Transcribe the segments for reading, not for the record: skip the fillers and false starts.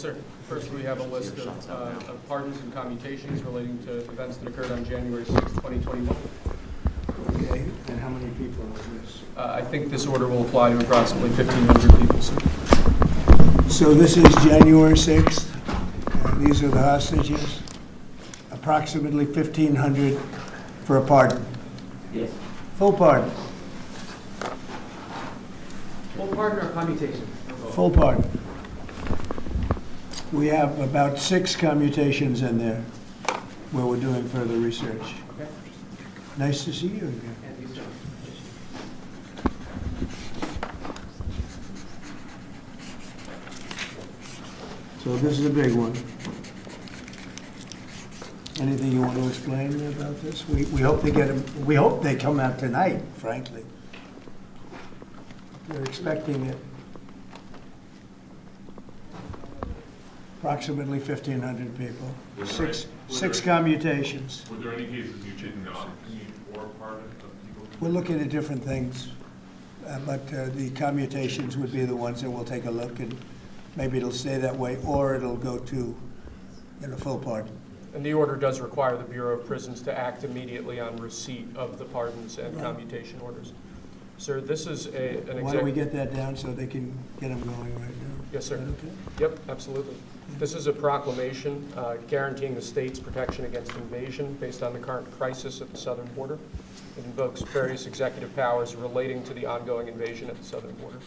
sir. First, we have a list of pardons and commutations relating to events that occurred on January 6, 2021. Okay, and how many people are this? I think this order will apply to approximately 1,500 people, sir. So this is January 6th, and these are the hostages? Approximately 1,500 for a pardon? Yes. Full pardon? Full pardon or commutation? Full pardon. We have about 6 commutations in there where we're doing further research. Okay. Nice to see you again. And these gentlemen. So this is a big one. Anything you want to explain about this? We hope they get them, we hope they come out tonight, frankly. We're expecting it. Approximately 1,500 people. Six commutations. Were there any cases you did not commute or pardon of people? We're looking at different things, but the commutations would be the ones that we'll take a look, and maybe it'll stay that way, or it'll go to full pardon. And the order does require the Bureau of Prisons to act immediately on receipt of the pardons and commutation orders. Sir, this is an Why don't we get that down so they can get them going right now? Yes, sir. Is that okay? Yep, absolutely. This is a proclamation guaranteeing the state's protection against invasion based on the current crisis at the southern border. It invokes various executive powers relating to the ongoing invasion at the southern border.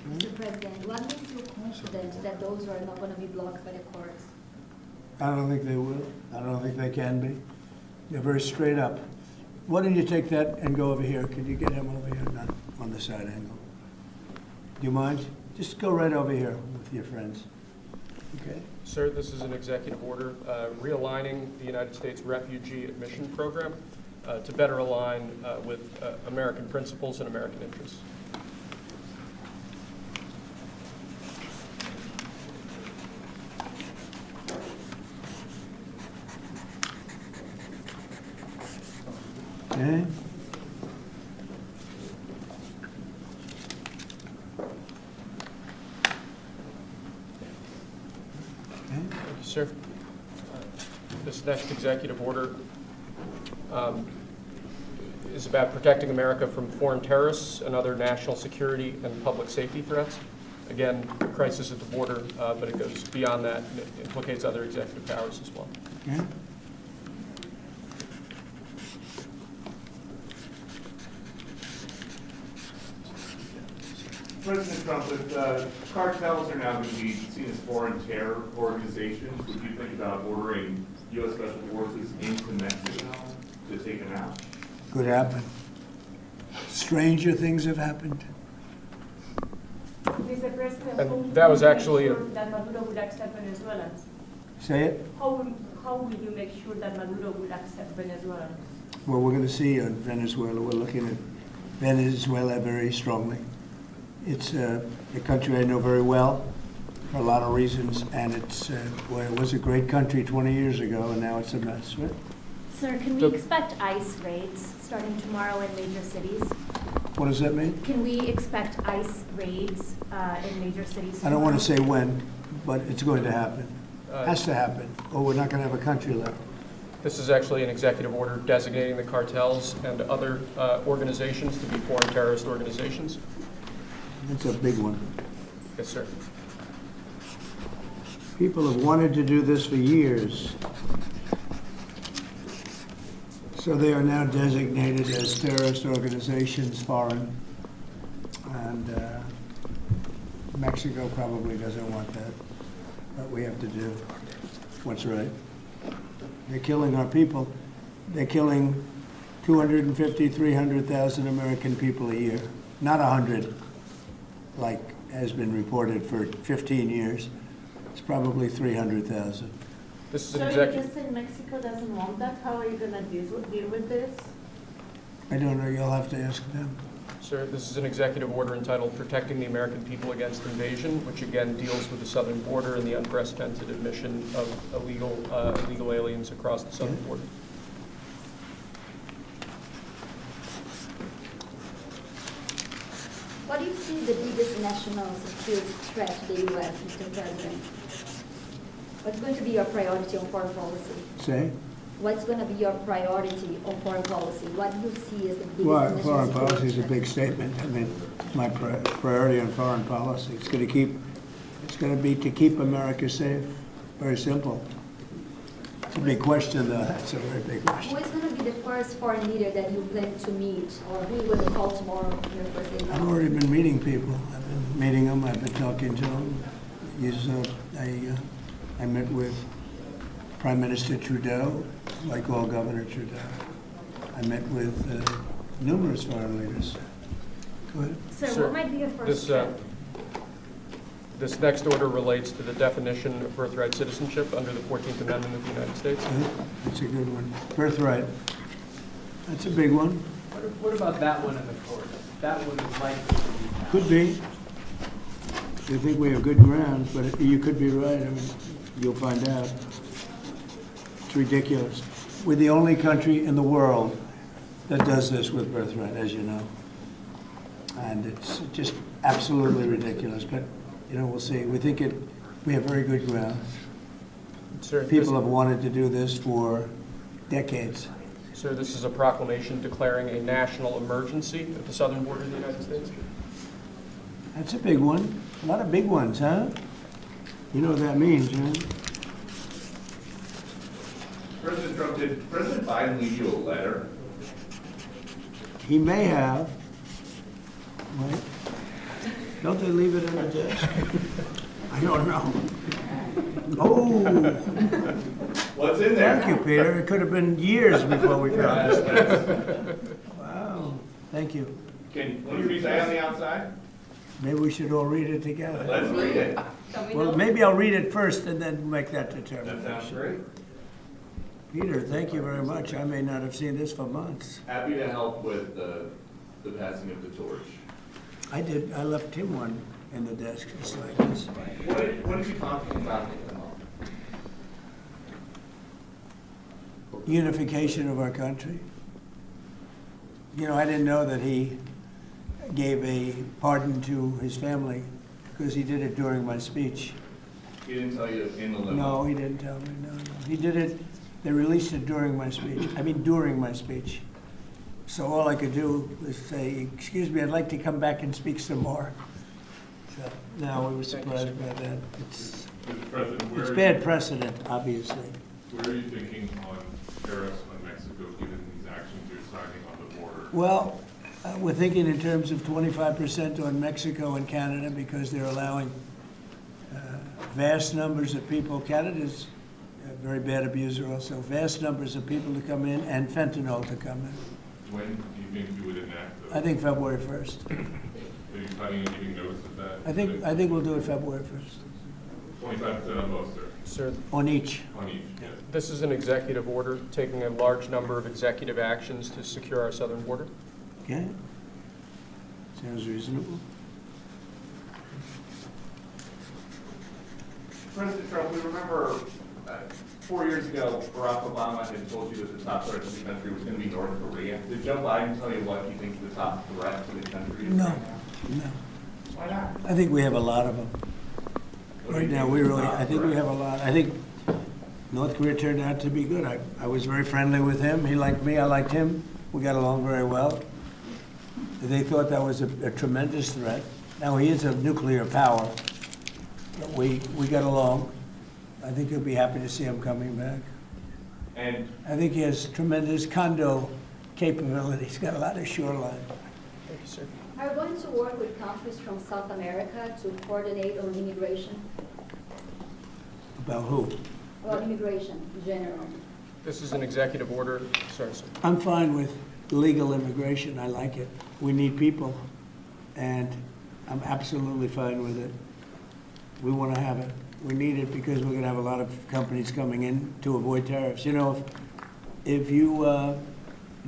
Mr. President, what makes you confident that those are not going to be blocked by the courts? I don't think they will. I don't think they can be. They're very straight up. Why don't you take that and go over here? Could you get him over here, not on the side angle? Do you mind? Just go right over here with your friends. Okay? Sir, this is an executive order realigning the United States Refugee Admission Program to better align with American principles and American interests. Okay? Thank you, sir. This next executive order is about protecting America from foreign terrorists and other national security and public safety threats. Again, crisis at the border, but it goes beyond that and it implicates other executive powers as well. Okay? President Trump, if cartels are now going to be seen as foreign terror organizations, would you think about ordering U.S. Special Forces into Mexico to take them out? Could happen. Stranger things have happened. Mr. President, And that was actually that Maduro would accept Venezuelans. Say it? How will you make sure that Maduro would accept Venezuelans? Well, we're going to see on Venezuela. We're looking at Venezuela very strongly. It's a country I know very well for a lot of reasons, and well, it was a great country 20 years ago, and now it's a mess, right? Sir, can we expect ICE raids starting tomorrow in major cities? What does that mean? Can we expect ICE raids in major cities tomorrow? I don't want to say when, but it's going to happen. Has to happen, or we're not going to have a country left. This is actually an executive order designating the cartels and other organizations to be foreign terrorist organizations. It's a big one. Yes, sir. People have wanted to do this for years. So they are now designated as terrorist organizations, foreign. And Mexico probably doesn't want that. But we have to do what's right. They're killing our people. They're killing 250, 300,000 American people a year. Not 100, like has been reported for 15 years. It's probably 300,000. This is an So you executive. just said Mexico doesn't want that? How are you going to deal with this? I don't know, you'll have to ask them. Sir, this is an executive order entitled Protecting the American People Against Invasion, which again deals with the southern border and the unprecedented admission of illegal aliens across the southern border. see the biggest national security threat to the U.S., Mr. President? What's going to be your priority on foreign policy? Say? What's going to be your priority on foreign policy? What do you see as the biggest Well, national foreign security policy is a threat? big statement. I mean, my priority on foreign policy, it's going to be to keep America safe. Very simple. It's a big question, though. That's a very big Who question. is going to be the first foreign leader that you plan to meet, or who you going to call tomorrow on your first day? I've already been meeting people. I've been meeting them. I've been talking to them. I met with Prime Minister Trudeau, like all Governor Trudeau. I met with numerous foreign leaders. Go ahead. Sir, Sir, what might be your first trip? This next order relates to the definition of birthright citizenship under the 14th Amendment of the United States. That's a good one. Birthright. That's a big one. What about that one in the court? That one is likely to be passed. Could be. You think we have good grounds, but you could be right. I mean, you'll find out. It's ridiculous. We're the only country in the world that does this with birthright, as you know. And it's just absolutely ridiculous. But, you know, we'll see. We have very good grounds. Sir, People have wanted to do this for decades. Sir, this is a proclamation declaring a national emergency at the southern border of the United States. That's a big one. A lot of big ones, huh? You know what that means, right? President Trump, did President Biden leave you a letter? He may have. Right? Don't they leave it on the desk? I don't know. Oh, What's in there? thank you, Peter. It could have been years before we found this. Wow, thank you. Can you say on the outside? Maybe we should all read it together. Let's read it. Can we Well, know? maybe I'll read it first and then make that That determination. sounds great. Peter, thank you very much. I may not have seen this for months. Happy to help with the passing of the torch. I did. I left him one in the desk just like this. What did you talk about? Unification of our country. You know, I didn't know that he gave a pardon to his family because he did it during my speech. He didn't tell you in the limo? No, he didn't tell me, no. He did it, they released it during my speech. I mean, during my speech. So all I could do was say, excuse me, I'd like to come back and speak some more. So, no, we were surprised by that. It's Mr. President, where bad precedent, obviously. where are you thinking on tariffs on Mexico, given these actions you're signing on the border? Well, we're thinking in terms of 25% on Mexico and Canada because they're allowing vast numbers of people. Canada's a very bad abuser also. Vast numbers of people to come in and fentanyl to come in. When do you think you would enact those? I think February 1st. Are you planning on giving notice of that? I think we'll do it February 1st. 25% on both, sir, Sir, On each. on each, yes. this is an executive order taking a large number of executive actions to secure our southern border. Okay? Sounds reasonable. President Trump, we remember 4 years ago, Barack Obama had told you that the top threat to the country was going to be North Korea. Did Joe Biden tell you what he thinks the top threat to the country is No, right now? no. Why not? I think we have a lot of them. What do Right you now, think we is the really, top I think we threat? have a lot. I think North Korea turned out to be good. I was very friendly with him. He liked me, I liked him. We got along very well. They thought that was a tremendous threat. Now, he is a nuclear power, but we got along. I think you'll be happy to see him coming back. And I think he has tremendous condo capability. He's got a lot of shoreline. Thank you, sir. Are you going to work with countries from South America to coordinate on immigration? About who? Well, immigration in general. This is an executive order. Sorry, sir. I'm fine with legal immigration. I like it. We need people, and I'm absolutely fine with it. We want to have it. We need it because we're going to have a lot of companies coming in to avoid tariffs. You know, if you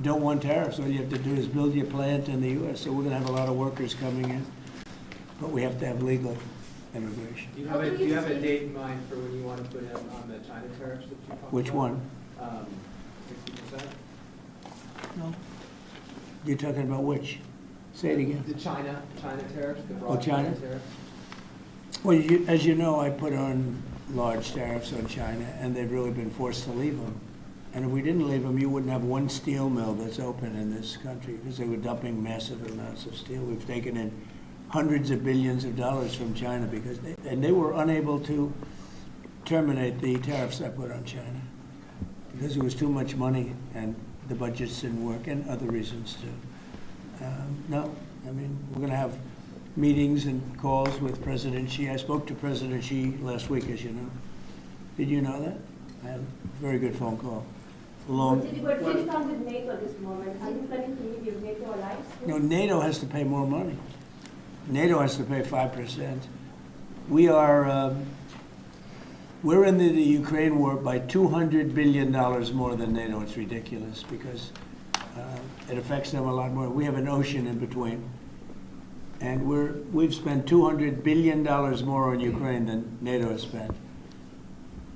don't want tariffs, all you have to do is build your plant in the U.S. So we're going to have a lot of workers coming in, but we have to have legal immigration. Do you have a date in mind for when you want to put in on the China tariffs that you talked about? Which one? 60%? No. You're talking about which? Say it again. The China tariffs, the Oh, broad China? tariffs. Well, as you know, I put on large tariffs on China, and they've really been forced to leave them. And if we didn't leave them, you wouldn't have one steel mill that's open in this country, because they were dumping massive amounts of steel. We've taken in hundreds of billions of dollars from China because they were unable to terminate the tariffs I put on China because it was too much money and the budgets didn't work, and other reasons too. No, I mean, we're going to have meetings and calls with President Xi. I spoke to President Xi last week, as you know. Did you know that? I had a very good phone call. But please stand with NATO at this moment. Are you planning to leave your NATO allies? No, NATO has to pay more money. NATO has to pay 5%. We are, we're in the Ukraine war by $200 billion more than NATO. It's ridiculous because it affects them a lot more. We have an ocean in between. And we've spent $200 billion more on Ukraine than NATO has spent.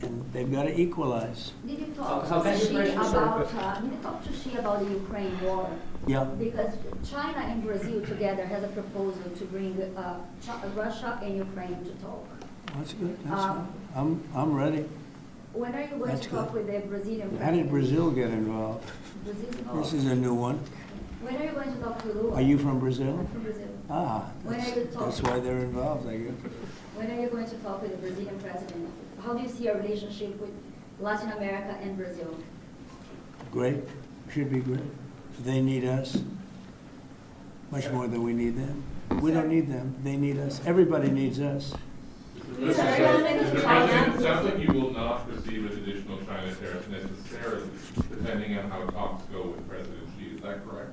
And they've got to equalize. Did you talk How can to you Xi pressure- about, did you talk to Xi about the Ukraine war? Yeah. Because China and Brazil together has a proposal to bring Russia and Ukraine to talk. That's good. That's fine. I'm ready. When are you going That's to talk good. with the Brazilian president? How did Brazil get involved? Brazil's This involved. is a new one. When are you going to talk to Lula? Are you from Brazil? I'm from Brazil. Ah, When are you talking? that's why they're involved, I guess. When are you going to talk with the Brazilian president? How do you see our relationship with Latin America and Brazil? Great, should be great. They need us much more than we need them. We don't need them, they need us. Everybody needs us. Mr. President, it sounds like you will not proceed with additional China tariffs necessarily, depending on how talks go with President Xi. Is that correct?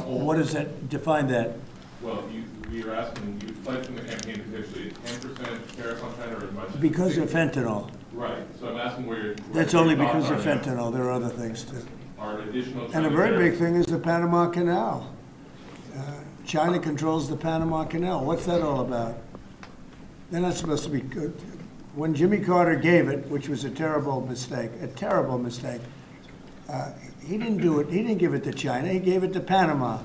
What does that, define that? Well, we are asking, you pledged in the campaign potentially a 10% tariff on China or as much as Because of 60%. fentanyl. Right, so I'm asking where That's your only thoughts because of are now. fentanyl, there are other things too. Are additional And a China very big tariffs- thing is the Panama Canal. China controls the Panama Canal. What's that all about? They're not supposed to be good. When Jimmy Carter gave it, which was a terrible mistake, he didn't do it, he didn't give it to China, he gave it to Panama.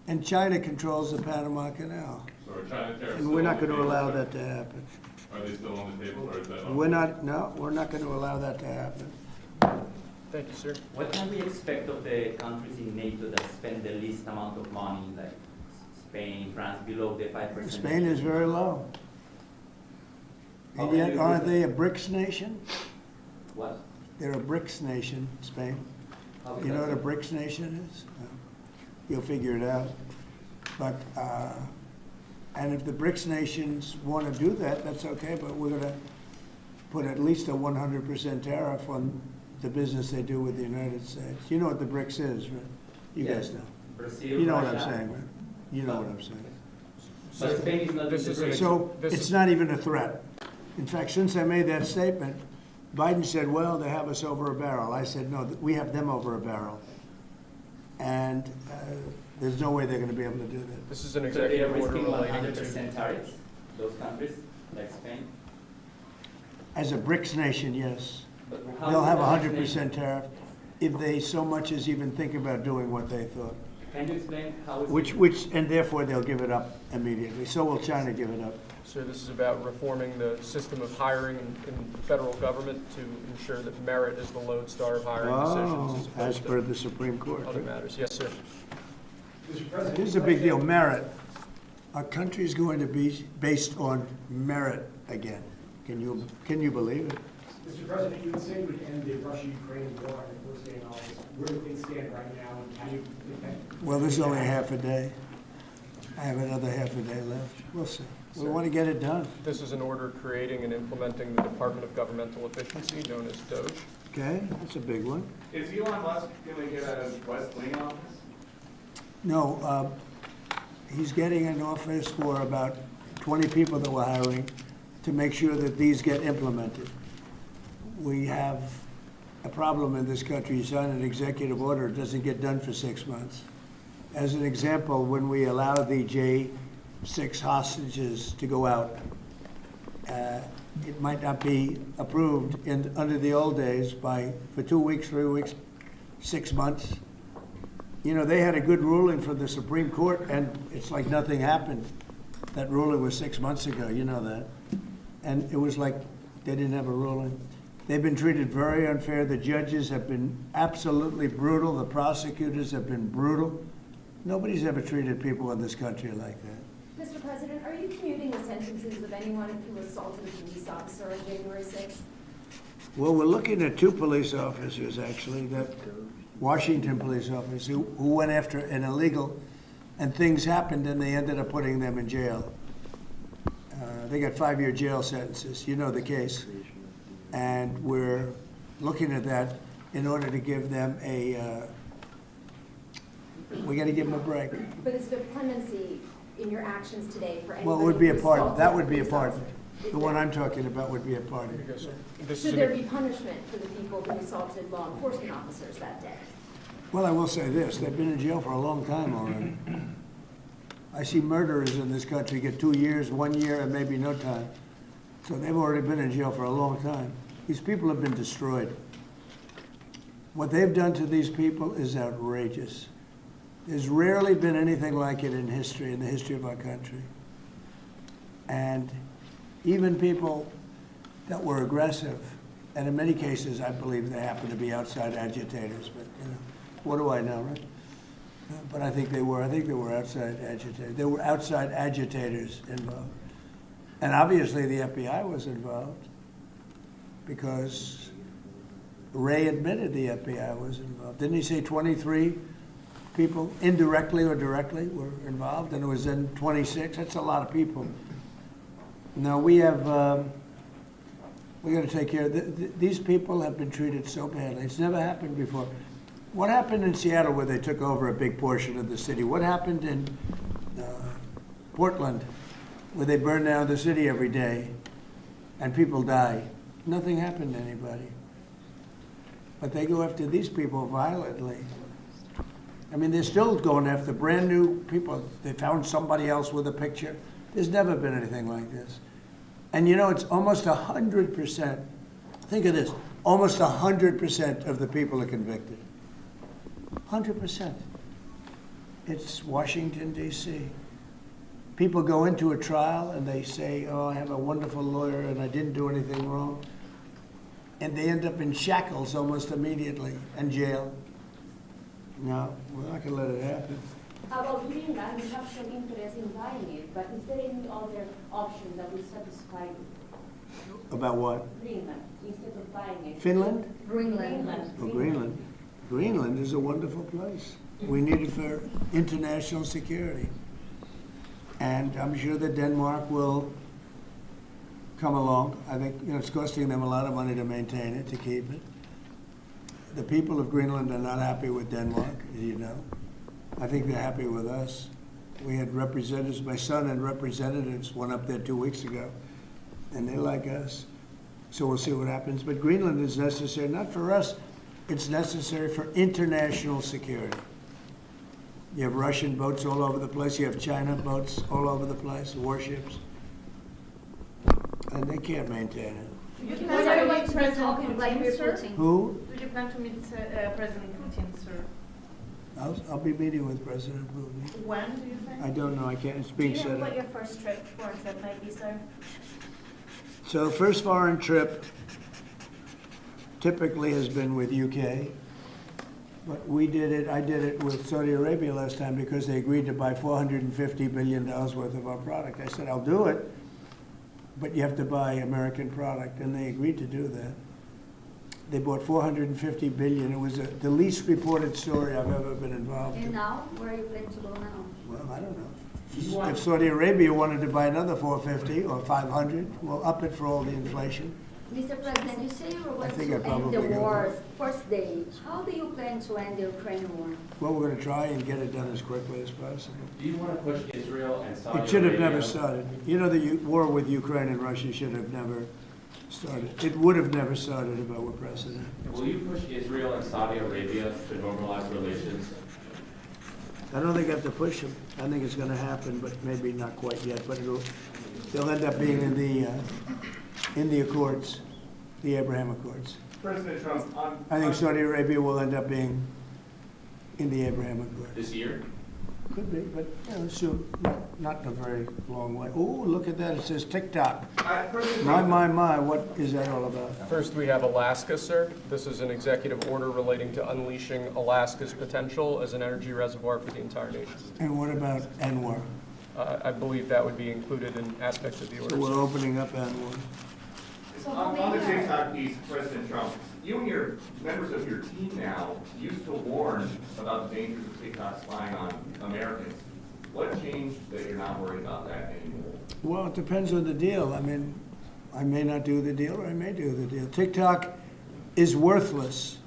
And China controls the Panama Canal. So are China tariffs And we're still not on the going to table? allow that to happen. Are they still on the table or is that on? We're not going to allow that to happen. Thank you, sir. What can we expect of the countries in NATO that spend the least amount of money, like Spain, France, below the 5%? Spain is very low. And Okay, yet, aren't they a BRICS nation? What? They're a BRICS nation, Spain. How is You know that what a so? BRICS nation is? You'll figure it out. But, and if the BRICS nations want to do that, that's okay, but we're going to put at least a 100% tariff on the business they do with the United States. You know what the BRICS is, right? You guys know. Brazil, You know what I'm Russia. saying, right? You know what I'm saying. But Spain is not This in is the an BRICS. So This it's is- not even a threat. In fact, since I made that statement, Biden said, well, they have us over a barrel. I said, no, we have them over a barrel. And there's no way they're going to be able to do that. This is an So they are executive order risking relating 100% to, tariffs, those countries, like Spain? As a BRICS nation, yes. But how They'll is have a that 100% tariff if they so much as even think about doing what they thought. Can you explain how is Which, and therefore they'll give it up immediately. So will China give it up. sir, this is about reforming the system of hiring in the federal government to ensure that merit is the lodestar of hiring Oh, decisions as as per opposed the Supreme Court. to other matters. Yes, sir. Mr. President. This is a big deal, merit. Our country's going to be based on merit again. Can you believe it? Mr. President, you would say you would end the Russia-Ukraine war on the first day in office. Where do things stand right now, and how do you think that? Well, there's only half a day. I have another half a day left. We'll see. We want to get it done. This is an order creating and implementing the Department of Governmental Efficiency, known as DOGE. Okay, that's a big one. Is Elon Musk going to get a West Wing office? No, he's getting an office for about 20 people that we're hiring to make sure that these get implemented. We have a problem in this country. You sign an executive order, it doesn't get done for 6 months. As an example, when we allow the J6 hostages to go out, it might not be approved under the old days for 2 weeks, 3 weeks, 6 months. You know, they had a good ruling from the Supreme Court, and it's like nothing happened. That ruling was 6 months ago, you know that. And it was like they didn't have a ruling. They've been treated very unfair. The judges have been absolutely brutal. The prosecutors have been brutal. Nobody's ever treated people in this country like that. Mr. President, are you commuting the sentences of anyone who assaulted a police officer on January 6th? Well, we're looking at 2 police officers, actually, that Washington police officers who went after an illegal, and things happened, and they ended up putting them in jail. They got 5-year jail sentences. You know the case. And we're looking at that in order to give them we got to give them a break. But is there clemency in your actions today for anybody? Well, it would be a who part, assaulted that would be a police part. officer? The one I'm talking about would be a part of it. Yes, sir. This is Should an- there be punishment for the people who assaulted law enforcement officers that day? Well, I will say this, they've been in jail for a long time already. I see murderers in this country get 2 years, 1 year, and maybe no time. So they've already been in jail for a long time. These people have been destroyed. What they've done to these people is outrageous. There's rarely been anything like it in history, in the history of our country. And even people that were aggressive, and in many cases, I believe they happen to be outside agitators, but you know, what do I know, right? But I think they were outside agitators. There were outside agitators involved. And obviously the FBI was involved because Ray admitted the FBI was involved. Didn't he say 23 people, indirectly or directly, were involved? And it was then 26. That's a lot of people. Now we have, we got to take care of, these people have been treated so badly. It's never happened before. What happened in Seattle where they took over a big portion of the city? What happened in Portland where they burn down the city every day and people die? Nothing happened to anybody. But they go after these people violently. I mean, they're still going after brand new people. They found somebody else with a picture. There's never been anything like this. And you know, it's almost 100%. Think of this, almost 100% of the people are convicted. 100%. It's Washington, D.C. People go into a trial and they say, oh, I have a wonderful lawyer and I didn't do anything wrong. And they end up in shackles almost immediately and jail. No, we're not going to let it happen. About Greenland, you have some interest in buying it, but is there any other option that will satisfy you? About what? Greenland, instead of buying it. Finland? Greenland. Oh, Greenland. Greenland is a wonderful place. We need it for international security. And I'm sure that Denmark will come along. I think it's costing them a lot of money to maintain it, to keep it. The people of Greenland are not happy with Denmark, as you know. I think they're happy with us. We had representatives, my son and representatives went up there 2 weeks ago, and they like us. So we'll see what happens. But Greenland is necessary, not for us, it's necessary for international security. You have Russian boats all over the place, you have China boats all over the place, warships, and they can't maintain it. Do you Because plan to everyone's meet been President talking like we're Putin, sir? putting. Who? Do you plan to meet President Putin, sir? I'll be meeting with President Putin. When do you think? I don't know, I can't, it's Do being you know set what up. your first foreign trip might be, sir? So first foreign trip typically has been with UK, but I did it with Saudi Arabia last time because they agreed to buy $450 billion worth of our product. I said, I'll do it, but you have to buy American product, and they agreed to do that. They bought $450 billion. It was the least reported story I've ever been involved And in. now, where are you planning to go now? Well, I don't know. If Saudi Arabia wanted to buy another 450 or 500, we'll up it for all the inflation. Mr. President, you say you were going think to I'd end probably the go war's first day. How do you plan to end the Ukraine war? Well, we're going to try and get it done as quickly as possible. Do you want to push Israel and Saudi Arabia? It should have never started. You know, the war with Ukraine and Russia should have never started. It would have never started if I were president. Will you push Israel and Saudi Arabia to normalize relations? I don't think I have to push them. I think it's going to happen, but maybe not quite yet. But they'll end up being in the Accords, the Abraham Accords. President Trump, I think Saudi Arabia will end up being in the Abraham Accords. This year? Could be, but, you know, soon, not in a very long way. Oh, look at that, it says TikTok. My, what is that all about? First, we have Alaska, sir. This is an executive order relating to unleashing Alaska's potential as an energy reservoir for the entire nation. And what about ANWR? I believe that would be included in aspects of the So we're order. opening up ANWR. On the TikTok piece, President Trump, you and your members of your team now used to warn about the dangers of TikTok spying on Americans. What changed that you're not worried about that anymore? Well, it depends on the deal. I mean, I may not do the deal or I may do the deal. TikTok is worthless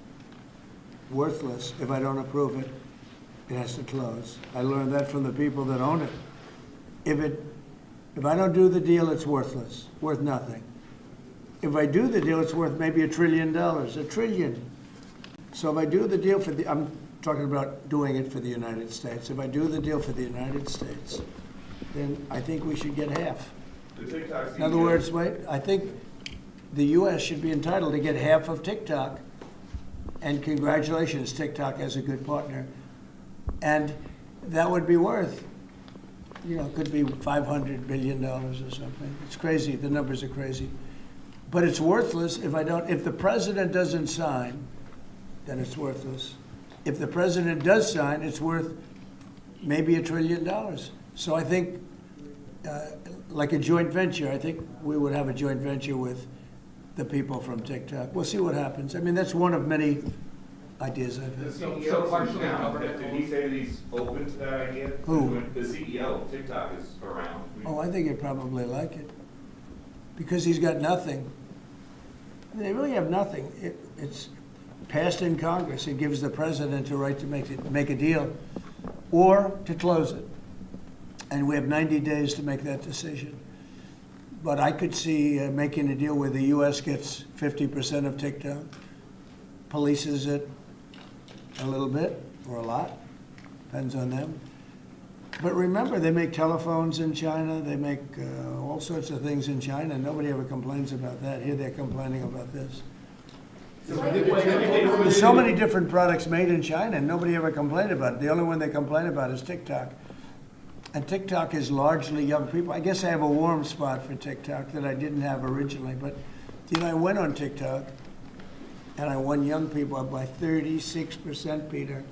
if I don't approve it. It has to close. I learned that from the people that own it. If I don't do the deal, it's worthless, worth nothing. If I do the deal, it's worth maybe $1 trillion, $1 trillion. So if I do the deal I'm talking about doing it for the United States. If I do the deal for the United States, then I think we should get half. The TikTok In other words, I think the U.S. should be entitled to get half of TikTok. And congratulations, TikTok has a good partner. And that would be worth, it could be $500 billion or something. It's crazy, the numbers are crazy. But it's worthless if the president doesn't sign, then it's worthless. If the president does sign, it's worth maybe $1 trillion. So I think, like a joint venture, I think we would have a joint venture with the people from TikTok. We'll see what happens. I mean, that's one of many ideas I've The had. CEO partially covered. Did he say that he's open to that idea? Who? The CEO of TikTok is around. Oh, I think he'd probably like it. Because he's got nothing. They really have nothing. It's passed in Congress. It gives the president a right to make a deal or to close it. And we have 90 days to make that decision. But I could see making a deal where the U.S. gets 50% of TikTok, polices it a little bit or a lot, depends on them. But remember, they make telephones in China. They make all sorts of things in China. Nobody ever complains about that. Here they're complaining about this. There's so many different products made in China, and nobody ever complained about it. The only one they complain about is TikTok. And TikTok is largely young people. I guess I have a warm spot for TikTok that I didn't have originally. But, I went on TikTok, and I won young people up by 36%, Peter.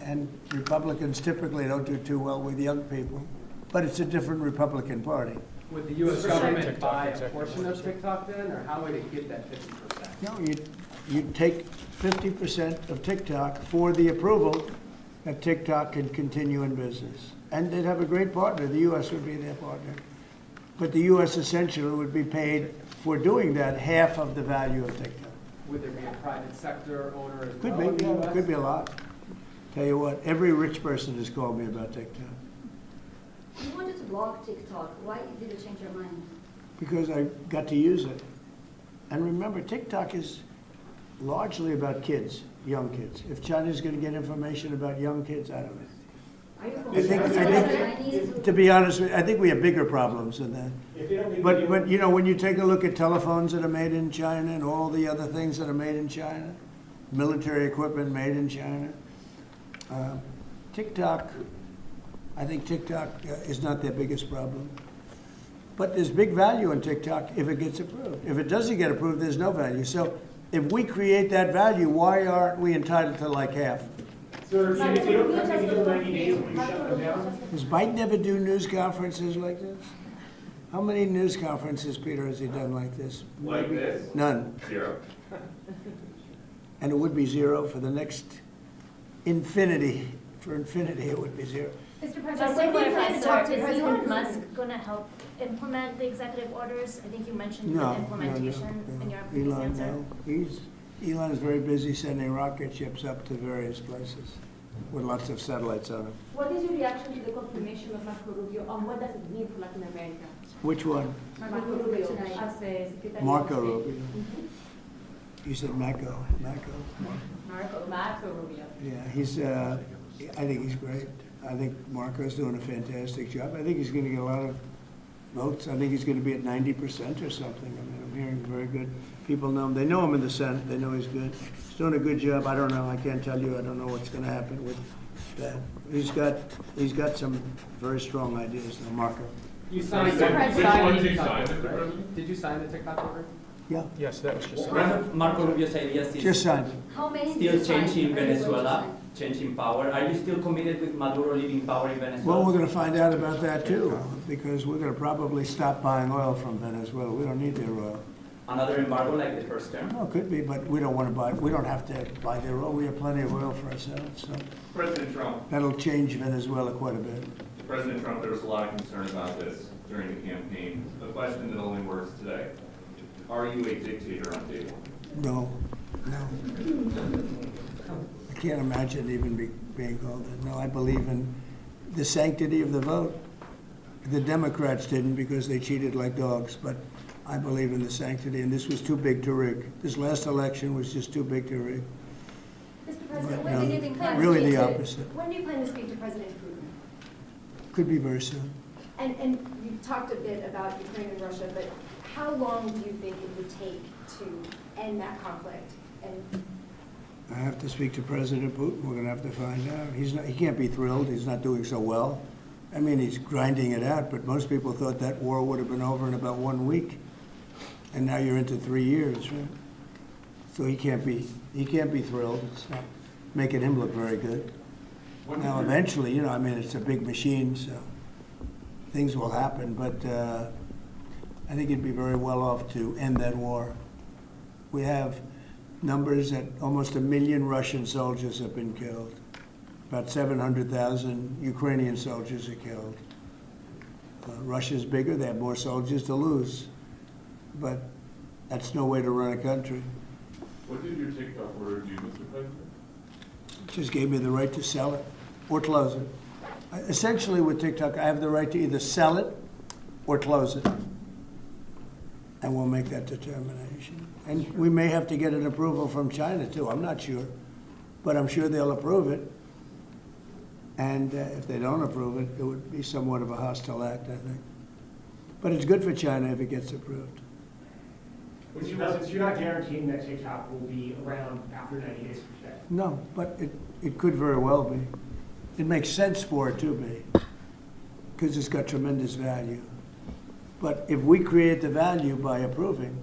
And Republicans typically don't do too well with young people. But it's a different Republican Party. Would the U.S. government buy a portion of TikTok then, or how would it get that 50%? No, you'd take 50% of TikTok for the approval that TikTok can continue in business. And they'd have a great partner. The U.S. would be their partner. But the U.S. essentially would be paid for doing that half of the value of TikTok. Would there be a private sector owner as Could well in be, the yeah, U.S.? could be a lot. Tell you what, every rich person has called me about TikTok. You wanted to block TikTok. Why did you change your mind? Because I got to use it. And remember, TikTok is largely about kids, young kids. If China's going to get information about young kids, I don't know. I think, to be honest with you, I think we have bigger problems than that. But when you take a look at telephones that are made in China and all the other things that are made in China, military equipment made in China, TikTok, I think TikTok is not their biggest problem. But there's big value in TikTok if it gets approved. If it doesn't get approved, there's no value. So if we create that value, why aren't we entitled to like half? So if you don't have to do 90 days when you shut them down? Does Biden ever do news conferences like this? How many news conferences, Peter, has he done like this? Like this? None. 0. And it would be 0 for the next infinity. For infinity, it would be 0. Mr. President, when we plan to talk to Elon Musk going to help implement the executive orders? I think you mentioned the implementation in your previous answer. No. Elon is very busy sending rocket ships up to various places with lots of satellites on them. What is your reaction to the confirmation of Marco Rubio, and what does it mean for Latin America? Which one? Marco Rubio as a Secretary Marco of State. Rubio. You said Marco. Marco Rubio. Yeah, he's. I think he's great. I think Marco's doing a fantastic job. I think he's going to get a lot of votes. I think he's going to be at 90% or something. I mean, I'm hearing very good. People know him. They know him in the Senate. They know he's good. He's doing a good job. I don't know. I can't tell you. I don't know what's going to happen with that. He's got some very strong ideas. Now, Marco. You signed Which one did you sign, Mr. right? President? Did you sign the TikTok order? Yeah, Yes, that was just. One of Marco Rubio's ideas just is signed. How many do you still sign? changing Are you going to Venezuela, sign? changing power. Are you still committed with Maduro leaving power in Venezuela? Well, we're going to find out about that too, because we're going to probably stop buying oil from Venezuela. We don't need their oil. Another embargo like the first term? Well, it could be, but we don't want to buy, we don't have to buy their oil. We have plenty of oil for ourselves, so President Trump, that'll change Venezuela quite a bit. President Trump, there was a lot of concern about this during the campaign. A question that only works today. Are you a dictator on day one? No, no. I can't imagine even being called that. No, I believe in the sanctity of the vote. The Democrats didn't because they cheated like dogs, but I believe in the sanctity, and this was too big to rig. This last election was just too big to rig. Mr. President, But, when no, do you plan to really speak the to- opposite. When do you plan to speak to President Putin? Could be very soon. And you talked a bit about Ukraine and Russia, but how long do you think it would take to end that conflict? And I have to speak to President Putin. We're going to have to find out. He can't be thrilled. He's not doing so well. I mean, he's grinding it out, but most people thought that war would have been over in about 1 week. And now you're into 3 years, right? So he can't be thrilled. It's not making him look very good. Now, eventually, you know, I mean, it's a big machine, so things will happen, but I think he'd be very well off to end that war. We have numbers that almost 1 million Russian soldiers have been killed. About 700,000 Ukrainian soldiers are killed. Russia's bigger, they have more soldiers to lose. But that's no way to run a country. What did your TikTok order do, Mr. President? It just gave me the right to sell it or close it. Essentially with TikTok, I have the right to either sell it or close it. And we'll make that determination. And we may have to get an approval from China too, I'm not sure. But I'm sure they'll approve it. And if they don't approve it, it would be somewhat of a hostile act, I think. But it's good for China if it gets approved. Mr. President, so you're not guaranteeing that TikTok will be around after 90 days from today? No, but it could very well be. It makes sense for it to be, because it's got tremendous value. But if we create the value by approving,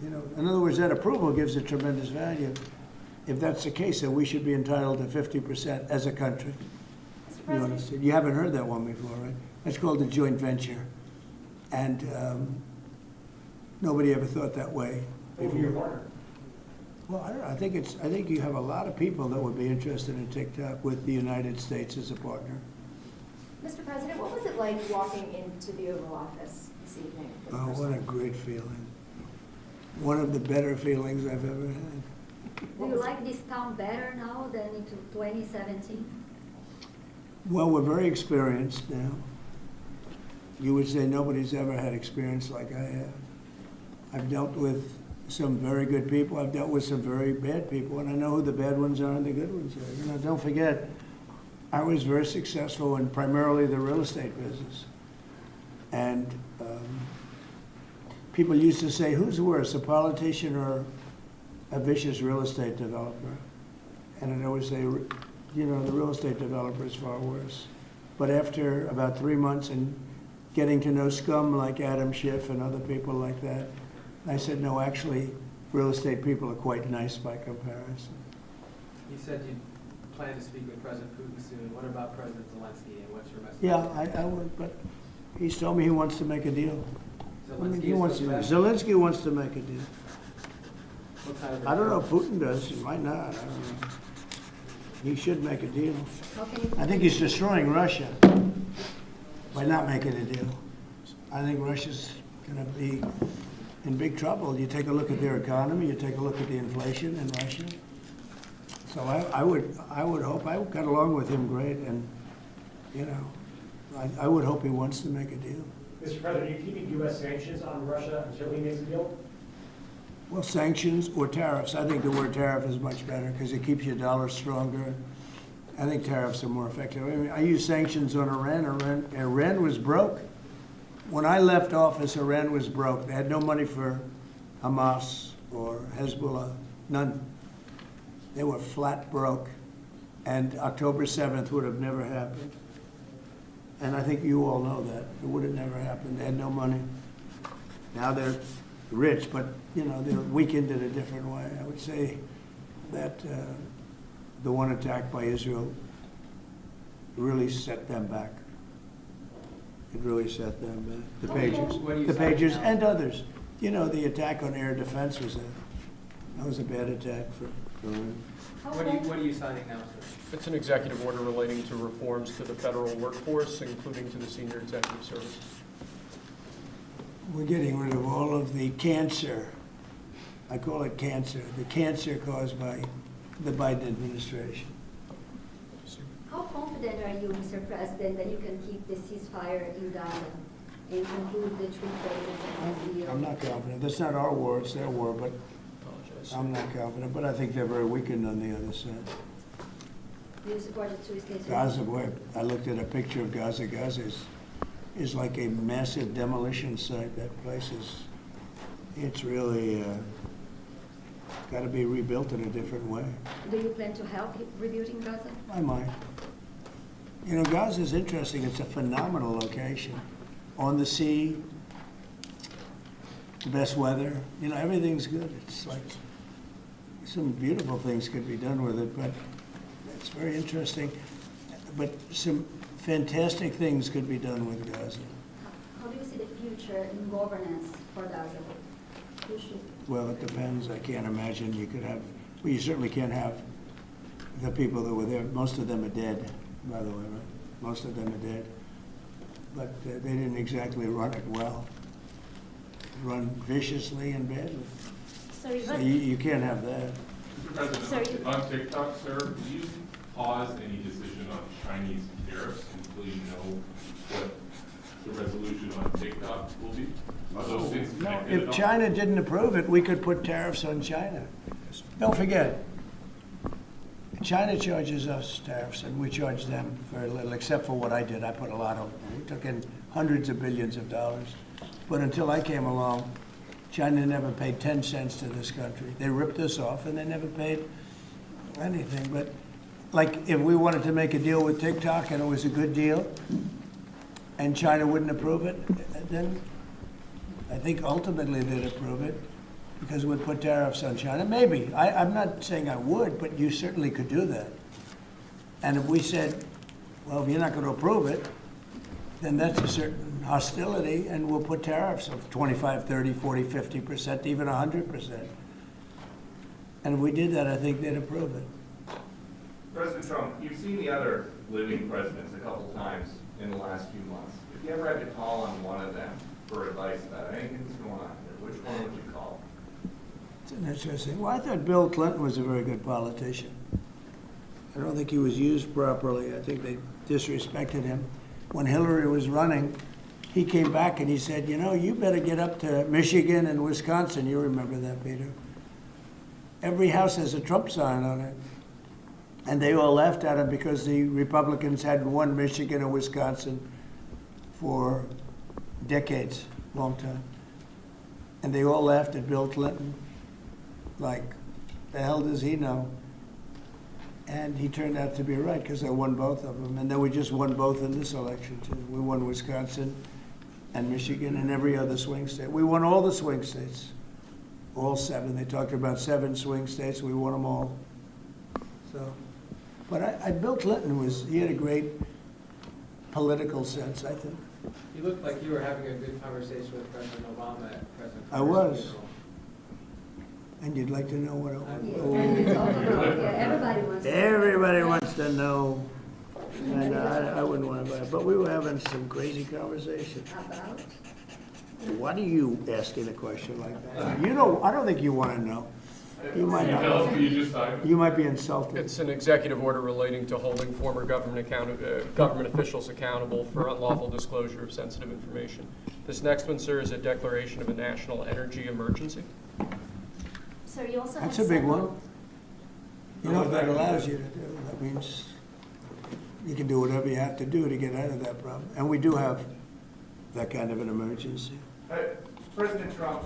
you know, in other words, that approval gives it tremendous value. If that's the case, then we should be entitled to 50% as a country. You understand? You haven't heard that one before, right? That's called a joint venture. And nobody ever thought that way. Who will be your partner? Well, I don't know. I think you have a lot of people that would be interested in TikTok with the United States as a partner. Mr. President, what was it like walking into the Oval Office this evening? for the Oh, first what a time? great feeling. One of the better feelings I've ever had. Do you like this town better now than in 2017? Well, we're very experienced now. You would say nobody's ever had experience like I have. I've dealt with some very good people. I've dealt with some very bad people, and I know who the bad ones are and the good ones are. You know, don't forget, I was very successful in primarily the real estate business. And people used to say, who's worse, a politician or a vicious real estate developer? And I'd always say, you know, the real estate developer is far worse. But after about 3 months and getting to know scum like Adam Schiff and other people like that, I said, no, actually, real estate people are quite nice by comparison. You said you plan to speak with President Putin soon. What about President Zelensky, and what's your message? Yeah, I would, but he's told me he wants to make a deal. I mean, Zelensky Zelensky wants to make a deal. What kind of I don't know if Putin does, he might not, I don't know. He should make a deal. I think he's destroying Russia by not making a deal. I think Russia's going to be in big trouble. You take a look at their economy, you take a look at the inflation in Russia. So I would hope, I got along with him great, and, you know, I would hope he wants to make a deal. Mr. President, are you keeping U.S. sanctions on Russia until he makes a deal? Well, sanctions or tariffs. I think the word tariff is much better because it keeps your dollar stronger. I think tariffs are more effective. I mean, I use sanctions on Iran. Iran was broke. When I left office, Iran was broke. They had no money for Hamas or Hezbollah, none. They were flat broke. And October 7th would have never happened. And I think you all know that. It would have never happened. They had no money. Now they're rich, but, you know, they're weakened in a different way. I would say that the one attack by Israel really set them back. It really set them back. The Pagers and others. You know, the attack on air defense was that was a bad attack for Iran. What are you signing now, sir? It's an executive order relating to reforms to the federal workforce, including to the senior executive service. We're getting rid of all of the cancer. I call it cancer. The cancer caused by the Biden administration. How confident are you, Mr. President, that you can keep the ceasefire in Gaza and conclude the 3 phases of the deal? I'm not confident. That's not our war, it's their war, but I'm not confident. But I think they're very weakened on the other side. Do you support the 2 states? Gaza, boy, I looked at a picture of Gaza. Gaza is like a massive demolition site. That place it's really got to be rebuilt in a different way. Do you plan to help rebuilding Gaza? I might. You know, Gaza is interesting. It's a phenomenal location. On the sea, the best weather. You know, everything's good. It's like some beautiful things could be done with it, but it's very interesting. But some fantastic things could be done with Gaza. How do you see the future in governance for Gaza? Who should? Well, it depends. I can't imagine you could have, well, you certainly can't have the people that were there. Most of them are dead, by the way, right? Most of them are dead. But they didn't exactly run it well. Run viciously and badly. So you can't have that. Mr. President, on TikTok, sir, do you pause any decision on Chinese tariffs until you know what the resolution on TikTok will be? Are those things connected at If all? China didn't approve it, we could put tariffs on China. Don't forget, China charges us tariffs, and we charge them very little, except for what I did. I put a lot of, we took in hundreds of billions of dollars. But until I came along, China never paid 10 cents to this country. They ripped us off, and they never paid anything. But like, if we wanted to make a deal with TikTok, and it was a good deal, and China wouldn't approve it, then I think ultimately they'd approve it, because we'd put tariffs on China. Maybe. I'm not saying I would, but you certainly could do that. And if we said, well, if you're not going to approve it, then that's a certain hostility, and we'll put tariffs of 25, 30, 40, 50%, even 100%. And if we did that, I think they'd approve it. President Trump, you've seen the other living presidents a couple times in the last few months. If you ever had to call on one of them for advice about anything that's going on here, which one would you call? It's an interesting. Well, I thought Bill Clinton was a very good politician. I don't think he was used properly. I think they disrespected him. When Hillary was running, he came back and he said, you know, you better get up to Michigan and Wisconsin. You remember that, Peter. Every house has a Trump sign on it. And they all laughed at him because the Republicans hadn't won Michigan or Wisconsin for decades, long time. And they all laughed at Bill Clinton. Like, the hell does he know? And he turned out to be right, because I won both of them. And then we just won both in this election, too. We won Wisconsin and Michigan and every other swing state. We won all the swing states, all 7. They talked about 7 swing states. We won them all. So, but Bill Clinton he had a great political sense, I think. You looked like you were having a good conversation with President Obama at President. I was. And you'd like to know what it was? Everybody wants to know. Everybody wants to know. And I wouldn't want to buy it. But we were having some crazy conversation. About? Why are you asking a question like that? You know, I don't think you want to know. You might not know. You might be insulted. It's an executive order relating to holding former government officials accountable for unlawful disclosure of sensitive information. This next one, sir, is a declaration of a national energy emergency. So you also That's have a big several- one. You know what that allows you to do? That means you can do whatever you have to do to get out of that problem. And we do have that kind of an emergency. President Trump,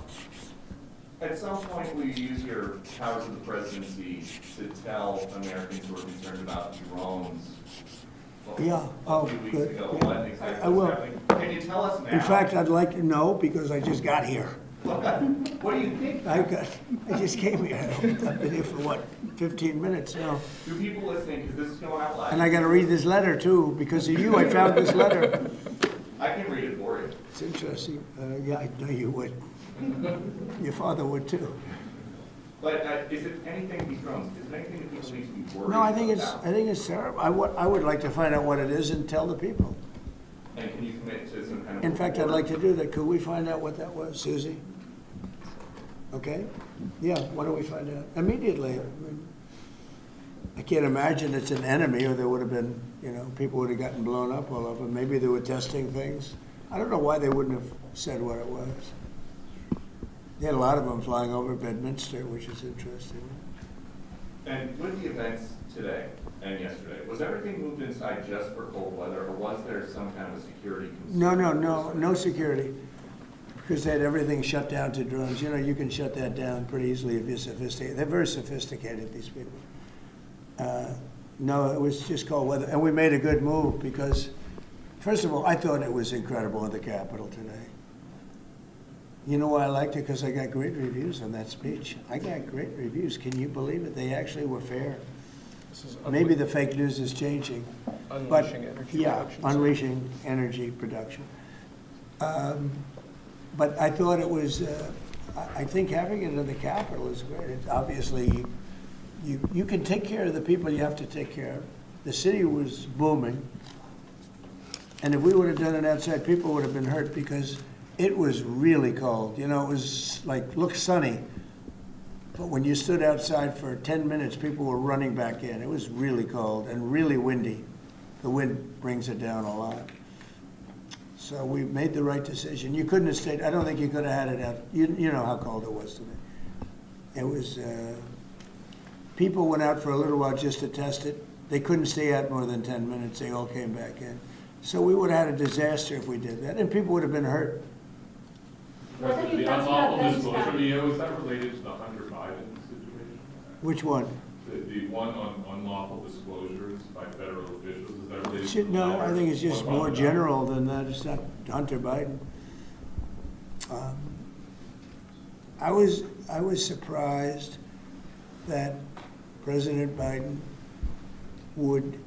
at some point will you use your powers of the presidency to tell Americans who are concerned about drones? Yeah, A few weeks good. ago, Yeah. what exactly I was will. happening? Can you tell us now? In fact, I'd like to know because I just got here. What do you think? I just came here. I've been here for what, 15 minutes now. Do people listening, because this is going out live? And I got to read this letter too. Because of you, I found this letter. I can read it for you. It's interesting. Yeah, I know you would. Your father would too. But is it anything, these drones, is it anything that people need to be worried about? No, I think it's terrible. I would like to find out what it is and tell the people. And can you commit to some kind of? In fact, I'd report? like to do that. Could we find out what that was, Susie? Okay? Yeah, why don't we find out? Immediately. I can't imagine it's an enemy or there would have been, people would have gotten blown up all over. Maybe they were testing things. I don't know why they wouldn't have said what it was. They had a lot of them flying over Bedminster, which is interesting. And with the events today and yesterday, was everything moved inside just for cold weather, or was there some kind of a security concern? No security. Because they had everything shut down to drones. You can shut that down pretty easily if you're sophisticated. They're very sophisticated, these people. No, it was just cold weather. And we made a good move because, first of all, I thought it was incredible in the Capitol today. You know why I liked it? Because I got great reviews on that speech. I got great reviews. Can you believe it? They actually were fair. Maybe the fake news is changing. Unleashing energy production. Unleashing energy production. But I thought it was, I think having it in the Capitol is great. It's obviously, you can take care of the people you have to take care of. The city was booming. And if we would have done it outside, people would have been hurt because it was really cold. It was looked sunny. But when you stood outside for 10 minutes, people were running back in. It was really cold and really windy. The wind brings it down a lot. So we made the right decision. You couldn't have stayed, I don't think you could have had it out. You know how cold it was today. It was, people went out for a little while just to test it. They couldn't stay out more than 10 minutes. They all came back in. So we would have had a disaster if we did that, and people would have been hurt. What are you The talking unlawful about, disclosure Pakistan? video, is that related to the Hunter Biden situation? Which one? The one on unlawful disclosures by federal officials, is that related to the No, letter? I think it's just What more about that? general than that. It's not Hunter Biden. I was surprised that President Biden would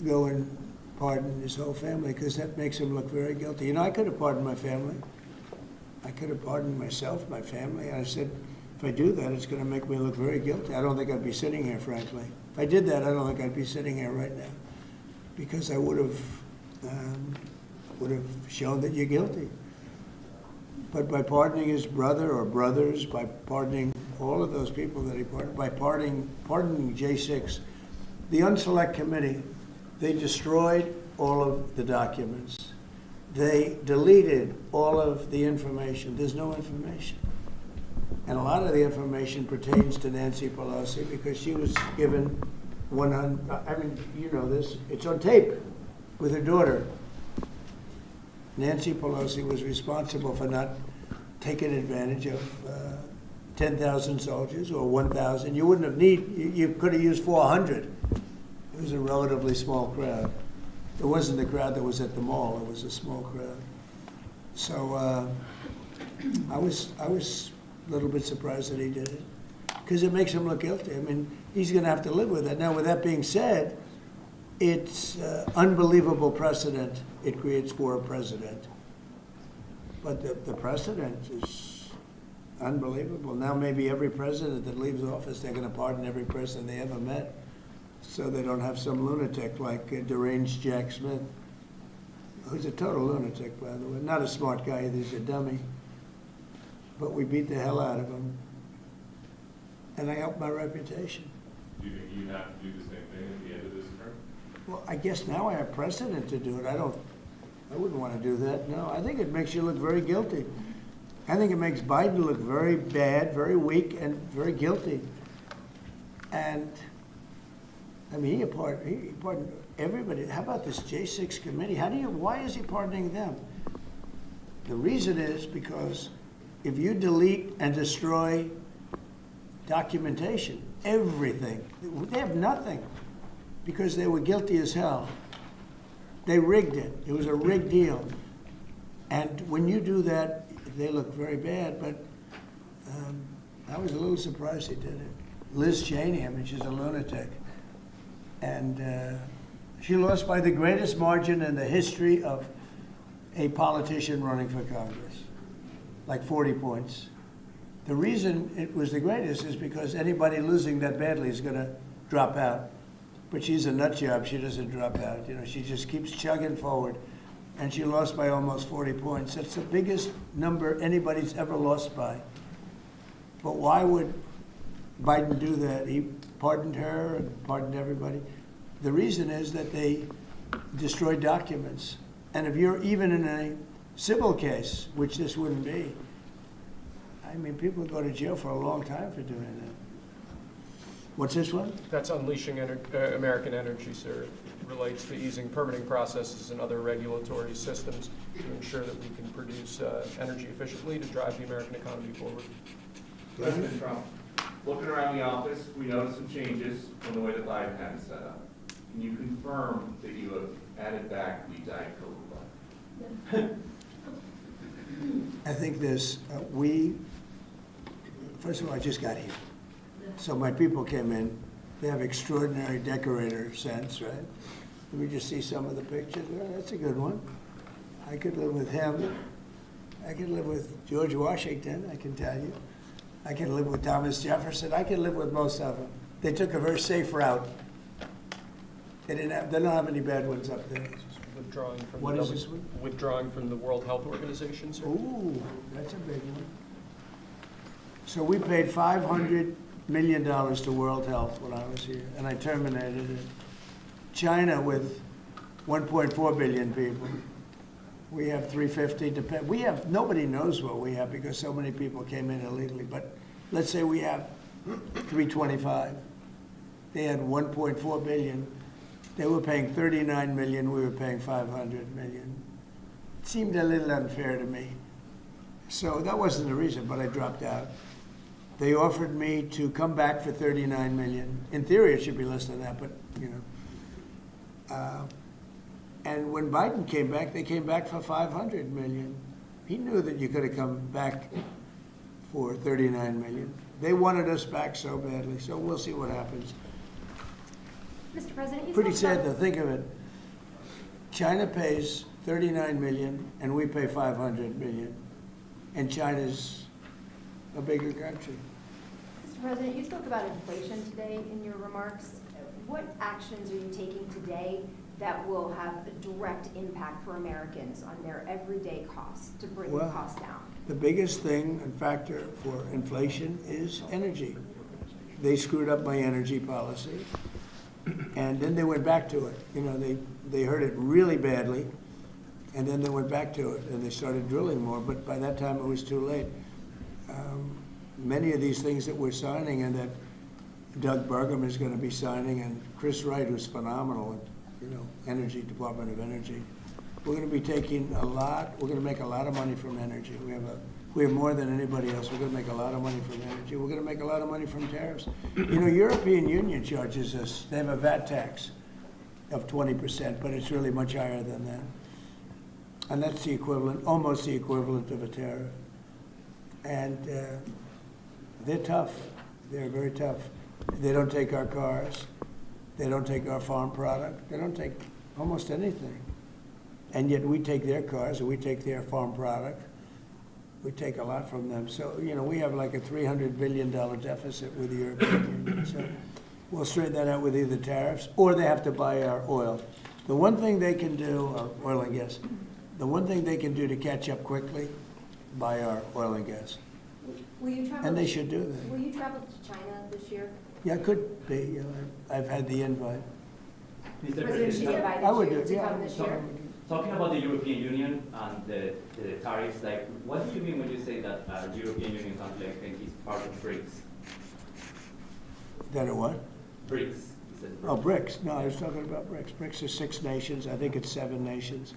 go and pardon his whole family, because that makes him look very guilty. I could have pardoned my family. I could have pardoned myself, my family. And I said, if I do that, it's going to make me look very guilty. I don't think I'd be sitting here, frankly. If I did that, I don't think I'd be sitting here right now, because I would have shown that you're guilty. But by pardoning his brother or brothers, by pardoning all of those people that he pardoned, by pardoning J6, the Unselect Committee, they destroyed all of the documents. They deleted all of the information. There's no information. And a lot of the information pertains to Nancy Pelosi because she was given 100, I mean, you know this, it's on tape with her daughter. Nancy Pelosi was responsible for not taking advantage of 10,000 soldiers or 1,000. You wouldn't have you could have used 400. It was a relatively small crowd. It wasn't the crowd that was at the mall. It was a small crowd. So I was a little bit surprised that he did it, because it makes him look guilty. I mean, he's going to have to live with it. Now, with that being said, it's unbelievable precedent it creates for a president. But the precedent is unbelievable. Now maybe every president that leaves office, they're going to pardon every person they ever met, so they don't have some lunatic like deranged Jack Smith, who's a total lunatic, by the way. Not a smart guy either, he's a dummy. But we beat the hell out of him. And I helped my reputation. Do you think you have to do the same thing at the end of this term? Well, I guess now I have precedent to do it. I wouldn't want to do that, no. I think it makes you look very guilty. I think it makes Biden look very bad, very weak, and very guilty. And, I mean, he pardoned everybody. How about this J6 committee? Why is he pardoning them? The reason is because if you delete and destroy documentation, everything, they have nothing because they were guilty as hell. They rigged it. It was a rigged deal. And when you do that, they look very bad, but I was a little surprised he did it. Liz Cheney, I mean, she's a lunatic. And she lost by the greatest margin in the history of a politician running for Congress, like 40 points. The reason it was the greatest is because anybody losing that badly is going to drop out. But she's a nut job. She doesn't drop out. You know, she just keeps chugging forward. And she lost by almost 40 points. That's the biggest number anybody's ever lost by. But why would Biden do that? He pardoned her and pardoned everybody. The reason is that they destroyed documents. And if you're even in a civil case, which this wouldn't be, I mean, people go to jail for a long time for doing that. What's this one? That's Unleashing American Energy, sir. It relates to easing permitting processes and other regulatory systems to ensure that we can produce energy efficiently to drive the American economy forward. President Trump, looking around the office, we noticed some changes from the way that Biden had it set up. Can you confirm that you have added back the Diet Coke? I think this, first of all, I just got here. So my people came in. They have extraordinary decorator sense, right? Let me just see some of the pictures. Well, that's a good one. I could live with him. I could live with George Washington, I can tell you. I can live with Thomas Jefferson. I can live with most of them. They took a very safe route. They don't have any bad ones up there. Withdrawing from What is this one? Withdrawing from the World Health Organization, sir. Ooh, that's a big one. So we paid $500 million to World Health when I was here, and I terminated it. China, with 1.4 billion people, we have 350 to pay. We have, nobody knows what we have because so many people came in illegally, but let's say we have 325. They had 1.4 billion. They were paying 39 million, we were paying 500 million. It seemed a little unfair to me. So that wasn't the reason, but I dropped out. They offered me to come back for 39 million. In theory, it should be less than that, but you know. And when Biden came back, they came back for 500 million. He knew that you could have come back for 39 million. They wanted us back so badly, so we'll see what happens. Mr. President, you Pretty spoke sad about- to think of it. China pays 39 million and we pay 500 million. And China's a bigger country. Mr. President, you spoke about inflation today in your remarks. What actions are you taking today that will have a direct impact for Americans on their everyday costs to bring the Well, cost down? The biggest thing and factor for inflation is energy. They screwed up my energy policy. And then they went back to it. You know, they heard it really badly, and then they went back to it, and they started drilling more, but by that time it was too late. Many of these things that we're signing and that Doug Burgum is going to be signing, and Chris Wright, who's phenomenal at, you know, Energy, Department of Energy, we're going to be taking a lot, we're going to make a lot of money from energy. We have more than anybody else. We're going to make a lot of money from energy. We're going to make a lot of money from tariffs. You know, European Union charges us, they have a VAT tax of 20%, but it's really much higher than that. And that's the equivalent, almost the equivalent of a tariff. And they're tough. They're very tough. They don't take our cars. They don't take our farm product. They don't take almost anything. And yet we take their cars and we take their farm product. We take a lot from them. So, you know, we have like a $300 billion deficit with the European Union. So we'll straighten that out with either tariffs or they have to buy our oil. The one thing they can do, or oil and gas, the one thing they can do to catch up quickly, buy our oil and gas. Will you travel? And they should do that. Will you travel to China this year? Yeah, it could be. You know, I've had the invite. President Xi invited I would you do, to yeah. come this year? Talking about the European Union and the tariffs, like, what do you mean when you say that European Union country like is part of BRICS? That are what? BRICS. You said BRICS. Oh, BRICS. No, I was talking about BRICS. BRICS is 6 nations. I think it's 7 nations.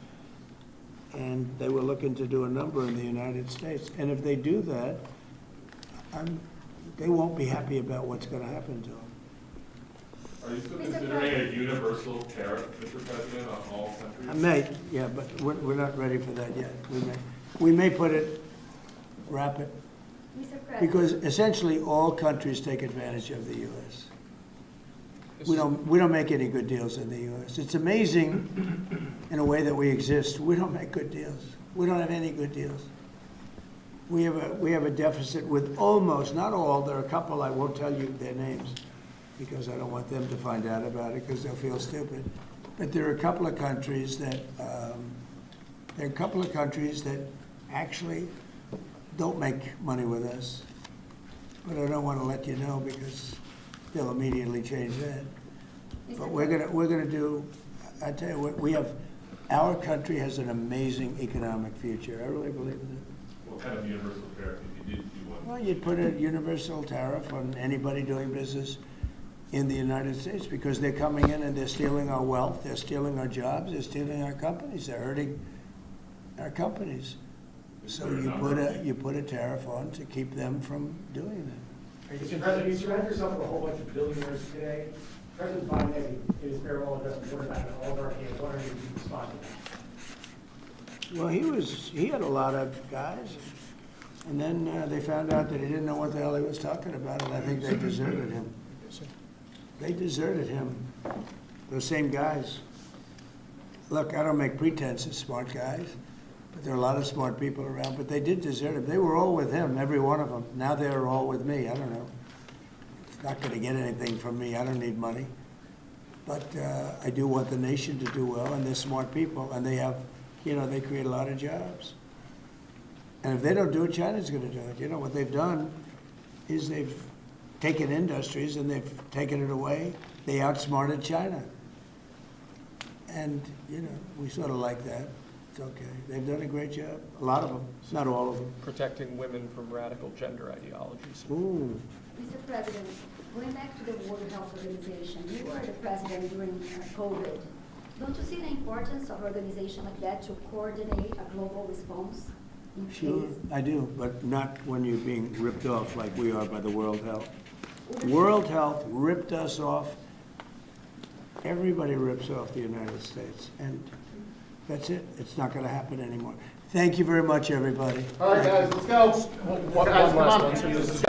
and they were looking to do a number in the United States. And if they do that, they won't be happy about what's going to happen to them. Are you still considering a universal tariff, Mr. President, on all countries? I may, yeah, but we're not ready for that yet. We may put it, wrap it, Mr. President. because essentially all countries take advantage of the U.S. We don't make any good deals in the U.S. It's amazing in a way that we exist. We don't make good deals. We don't have any good deals. We have a deficit with almost, not all, there are a couple, I won't tell you their names because I don't want them to find out about it because they'll feel stupid. But there are a couple of countries that, actually don't make money with us. But I don't want to let you know because they'll immediately change that. But we're gonna do, I tell you what, our country has an amazing economic future. I really believe that. What kind of universal tariff if you did do one? Well, you'd put a universal tariff on anybody doing business in the United States because they're coming in and they're stealing our wealth, they're stealing our jobs, they're stealing our companies, they're hurting our companies. So you put a tariff on to keep them from doing that. Mr. President, you surround yourself with a whole bunch of billionaires today. President Biden, in his farewell address, warned about all of our hands. What are you responding to? Well, he had a lot of guys, and then they found out that he didn't know what the hell he was talking about, and I think they deserted him. They deserted him, those same guys. Look, I don't make pretenses, smart guys, but there are a lot of smart people around, but they did desert him. They were all with him, every one of them. Now they're all with me, I don't know. It's not gonna get anything from me, I don't need money. But I do want the nation to do well, and they're smart people, and they have, they create a lot of jobs. And if they don't do it, China's gonna do it. What they've done is they've taken industries and they've taken it away. They outsmarted China. And, we sort of like that. It's okay. They've done a great job. A lot of them, not all of them. Protecting women from radical gender ideologies. Ooh. Mr. President, going back to the World Health Organization, you were the president during COVID. Don't you see the importance of an organization like that to coordinate a global response? Sure, I do, but not when you're being ripped off like we are by the World Health. World Health ripped us off. Everybody rips off the United States, and that's it. It's not going to happen anymore. Thank you very much, everybody. All right, guys, let's go. One last one.